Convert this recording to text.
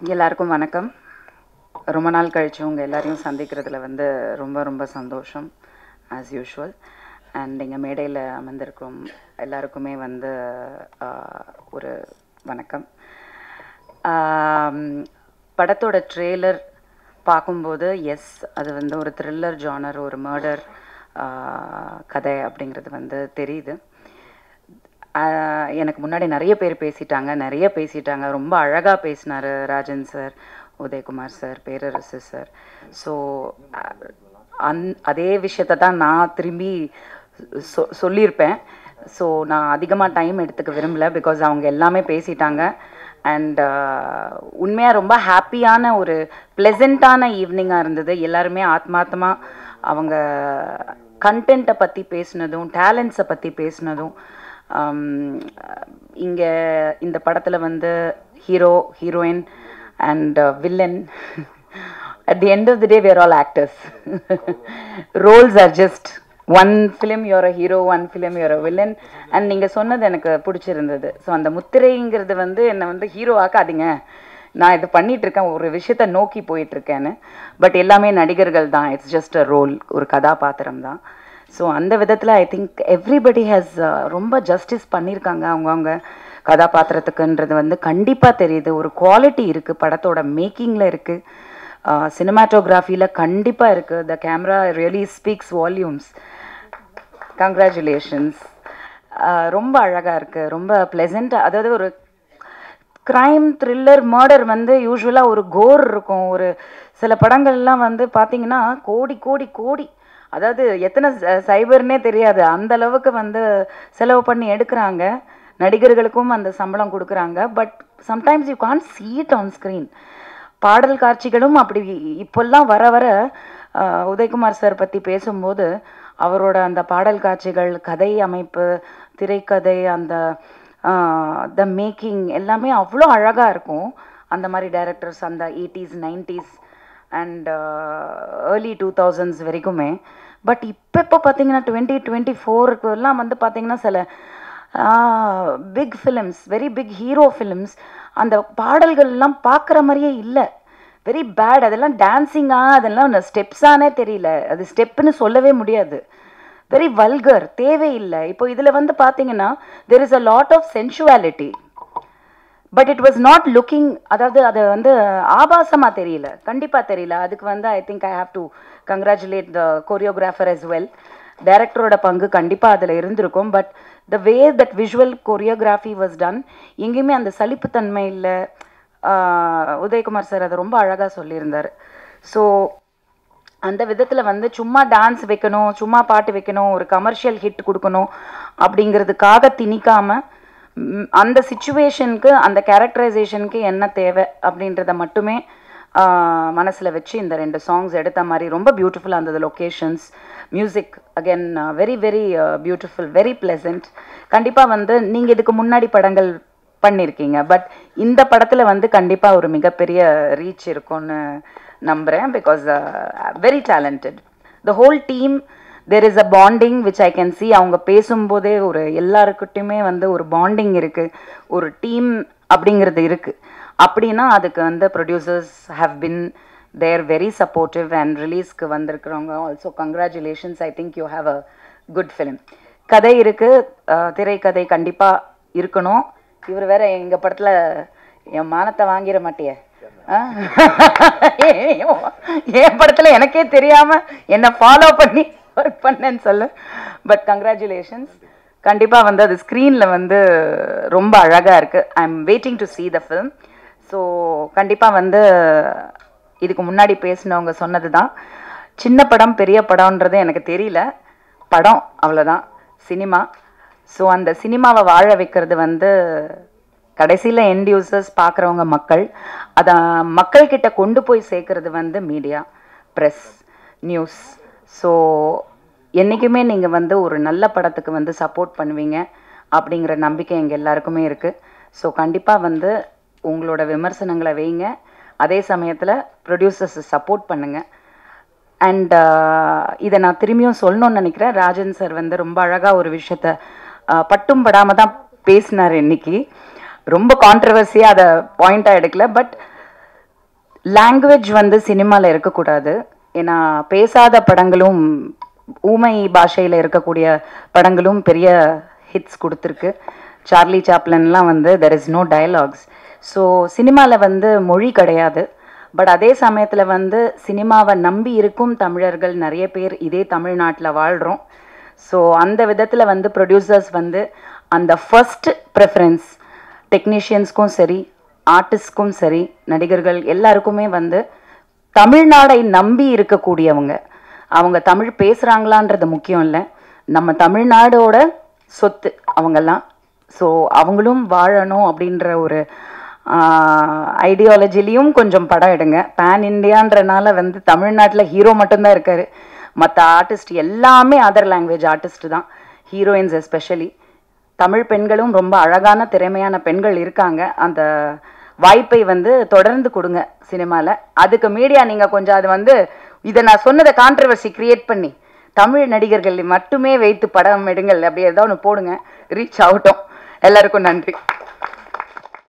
எல்லாருக்கும் வணக்கம். ரொம்ப நாள் கழிச்சு உங்கள் எல்லாரையும் சந்திக்கிறதுல வந்து ரொம்ப ரொம்ப சந்தோஷம் ஆஸ் யூஷுவல். அண்ட் எங்கள் மேடையில் அமர்ந்திருக்கும் எல்லாருக்குமே வந்து ஒரு வணக்கம். படத்தோட ட்ரெய்லர் பார்க்கும்போது எஸ், அது வந்து ஒரு த்ரில்லர் ஜானர், ஒரு மர்டர் கதை அப்படிங்கிறது வந்து தெரியுது. எனக்கு முன்னாடி நிறைய பேர் பேசிட்டாங்க. ரொம்ப அழகாக பேசினார் ராஜன் சார், உதயகுமார் சார், பேரரசு சார். ஸோ அதே விஷயத்தை தான் நான் திரும்பி சொல்லியிருப்பேன். ஸோ நான் அதிகமாக டைம் எடுத்துக்க விரும்பல, பிகாஸ் அவங்க எல்லாமே பேசிட்டாங்க. அண்ட் உண்மையாக ரொம்ப ஹாப்பியான ஒரு ப்ளெசண்ட்டான ஈவினிங்காக இருந்தது. எல்லாருமே ஆத்மார்த்தமாக அவங்க கண்டென்ட்டை பற்றி பேசினதும், டேலண்ட்ஸை பற்றி பேசினதும். இங்கே இந்த படத்தில் வந்து hero, heroine and villain, at the end of the day we are all actors. Roles are just one film you're a hero, one film you're a villain. and நீங்கள் சொன்னது எனக்கு பிடிச்சிருந்தது. ஸோ அந்த முத்திரைங்கிறது வந்து என்னை வந்து ஹீரோ ஆக்காதீங்க, நான் இது பண்ணிகிட்ருக்கேன், ஒரு விஷயத்தை நோக்கி போயிட்டுருக்கேன்னு. பட் எல்லாமே நடிகர்கள் தான், இட்ஸ் ஜஸ்ட் அ ரோல், ஒரு கதாபாத்திரம் தான். ஸோ அந்த விதத்தில் ஐ திங்க் எவ்ரிபடி ஹேஸ் ரொம்ப ஜஸ்டிஸ் பண்ணியிருக்காங்க அவங்கவுங்க கதாபாத்திரத்துக்குன்றது வந்து கண்டிப்பாக தெரியுது. ஒரு குவாலிட்டி இருக்குது, படத்தோட மேக்கிங்கில் இருக்குது, சினிமாட்டோகிராஃபியில் கண்டிப்பாக இருக்குது. The camera really speaks volumes. Congratulations. ரொம்ப அழகாக இருக்குது, ரொம்ப ப்ளெசண்ட்டாக. அதாவது ஒரு க்ரைம், த்ரில்லர், மர்டர் வந்து யூஸ்வலாக ஒரு கோர் இருக்கும். ஒரு சில படங்கள்லாம் வந்து பார்த்திங்கன்னா கோடி கோடி கோடி, அதாவது எத்தனை சைபர்னே தெரியாது, அந்த அளவுக்கு வந்து செலவு பண்ணி எடுக்கிறாங்க. நடிகர்களுக்கும் அந்த சம்பளம் கொடுக்குறாங்க. But sometimes you can't see it on screen. பாடல் காட்சிகளும் அப்படி இப்போல்லாம் வர வர உதயகுமார் சார் பற்றி பேசும்போது அவரோட அந்த பாடல் காட்சிகள், கதை அமைப்பு, திரைக்கதை, அந்த த மேக்கிங் எல்லாமே அவ்வளோ அழகாக இருக்கும். அந்த மாதிரி டைரக்டர்ஸ் அந்த 80s 90s and early 2000s வரைக்குமே. பட் இப்போ பார்த்தீங்கன்னா 2024 வந்து பார்த்தீங்கன்னா சில big films, very big hero films, அந்த பாடல்கள்லாம் பார்க்குற மாதிரியே இல்லை, வெரி பேட். அதெல்லாம் டான்ஸிங்காக, அதெல்லாம் ஸ்டெப்ஸானே தெரியல, அது ஸ்டெப்புன்னு சொல்லவே முடியாது, வெரி வல்கர், தேவையில்லை. இப்போ இதில் வந்து பார்த்தீங்கன்னா there is a lot of sensuality, but it was not looking, அதாவது அது வந்து ஆபாசமாக தெரியல, கண்டிப்பாக தெரியல. அதுக்கு வந்து I think I have to congratulate the choreographer as well. டைரக்டரோட பங்கு கண்டிப்பாக அதில் இருந்திருக்கும். But the way that visual choreography was done, எங்கேயுமே அந்த சலிப்புத்தன்மை இல்லை. உதயகுமார் சார் அதை ரொம்ப அழகாக சொல்லியிருந்தார். ஸோ அந்த விதத்தில் வந்து சும்மா டான்ஸ் வைக்கணும், சும்மா பாட்டு வைக்கணும், ஒரு கமர்ஷியல் ஹிட் கொடுக்கணும் அப்படிங்கிறதுக்காக திணிக்காமல், அந்த சிச்சுவேஷனுக்கு, அந்த கேரக்டரைசேஷனுக்கு என்ன தேவை அப்படின்றத மட்டுமே மனசில் வச்சு இந்த 2 சாங்ஸ் எடுத்த மாதிரி ரொம்ப பியூட்டிஃபுல்லாக இருந்தது. Locations, music again very very beautiful, very ப்ளெசண்ட். கண்டிப்பாக வந்து நீங்கள் இதுக்கு முன்னாடி படங்கள் பண்ணியிருக்கீங்க, பட் இந்த படத்தில் வந்து கண்டிப்பாக ஒரு மிகப்பெரிய ரீச் இருக்கும்னு நம்புகிறேன். Because very talented the whole team. There is a bonding which I can see. அவங்க பேசும்போதே ஒரு எல்லாருக்கிட்டையுமே வந்து ஒரு பாண்டிங் இருக்குது, ஒரு டீம் அப்படிங்கிறது இருக்குது. அப்படின்னா அதுக்கு வந்து producers have been there very supportive. And ரிலீஸ்க்கு வந்திருக்கிறவங்க also congratulations. I think you have a good film. கதை இருக்குது, திரைக்கதை கண்டிப்பாக இருக்கணும். இவர் வேற எங்கள் படத்தில் என் மானத்தை வாங்கிட மாட்டியே, என் படத்தில் எனக்கே தெரியாமல் என்னை ஃபாலோ பண்ணி ஒர்க் பண்ணேன்னு சொல்லு. But congratulations. கண்டிப்பாக வந்து அது ஸ்க்ரீனில் வந்து ரொம்ப அழகாக இருக்குது. I am waiting to see the film. So கண்டிப்பாக வந்து இதுக்கு முன்னாடி பேசினவங்க சொன்னது தான், சின்ன படம் பெரிய படம்ன்றது எனக்கு தெரியல, படம் அவ்வளோதான், சினிமா. ஸோ அந்த சினிமாவை வாழ வைக்கிறது வந்து கடைசியில் எண்ட் யூசர்ஸ், பார்க்குறவங்க மக்கள். அதை மக்கள்கிட்ட கொண்டு போய் சேர்க்கறது வந்து மீடியா, ப்ரெஸ், நியூஸ். ஸோ என்றைக்குமே நீங்கள் வந்து ஒரு நல்ல படத்துக்கு வந்து சப்போர்ட் பண்ணுவீங்க அப்படிங்கிற நம்பிக்கை எங்கள் எல்லாருக்குமே இருக்குது. ஸோ கண்டிப்பாக வந்து உங்களோட விமர்சனங்களை வைங்க, அதே சமயத்தில் ப்ரொடியூசர்ஸை சப்போர்ட் பண்ணுங்கள். அண்ட் இதை நான் திரும்பியும் சொல்லணும்னு நினைக்கிறேன். ராஜன் சார் வந்து ரொம்ப அழகாக ஒரு விஷயத்த பட்டும் படாமல் தான் பேசினார் இன்னைக்கு. ரொம்ப கான்ட்ரவர்சியாக அதை பாயிண்ட்டாக எடுக்கல. பட் லாங்குவேஜ் வந்து சினிமாவில் இருக்கக்கூடாது. ஏன்னா பேசாத படங்களும் ஊமை பாஷையில் இருக்கக்கூடிய படங்களும் பெரிய ஹிட்ஸ் கொடுத்துருக்கு. சார்லி சாப்லன்லாம் வந்து there is no dialogues. So சினிமாவில் வந்து மொழி கிடையாது. பட் அதே சமயத்தில் வந்து சினிமாவை நம்பி இருக்கும் தமிழர்கள் நிறைய பேர் இதே தமிழ்நாட்டில் வாழ்கிறோம். ஸோ அந்த விதத்தில் வந்து ப்ரொடியூசர்ஸ் வந்து அந்த ஃபர்ஸ்ட் ப்ரெஃபரன்ஸ் டெக்னீஷியன்ஸ்க்கும் சரி, ஆர்டிஸ்ட்க்கும் சரி, நடிகர்கள் எல்லாருக்குமே வந்து தமிழ்நாடை நம்பி இருக்கக்கூடியவங்க. அவங்க தமிழ் பேசுகிறாங்களான்றது முக்கியம் இல்லை, நம்ம தமிழ்நாடோட சொத்து அவங்கெல்லாம். ஸோ அவங்களும் வாழணும் அப்படின்ற ஒரு ஐடியாலஜிலையும் கொஞ்சம் படம் எடுங்க. பேன் இண்டியான்றனால வந்து தமிழ்நாட்டில் ஹீரோ மட்டும்தான் இருக்கார். மற்ற ஆர்டிஸ்ட் எல்லாமே அதர் லாங்குவேஜ் ஆர்டிஸ்ட் தான், ஹீரோயின்ஸ் எஸ்பெஷலி. தமிழ் பெண்களும் ரொம்ப அழகான திறமையான பெண்கள் இருக்காங்க. அந்த வாய்ப்பை வந்து தொடர்ந்து கொடுங்க சினிமாவில். அதுக்கு மீடியா நீங்கள் கொஞ்சம் அது வந்து இதை நான் சொன்னதை கான்ட்ரவர்சி கிரியேட் பண்ணி தமிழ் நடிகர்கள் மட்டுமே வைத்து படம் எடுங்கள் அப்படி ஏதாவது ஒன்று போடுங்க, ரீச் ஆகட்டும். எல்லாருக்கும் நன்றி.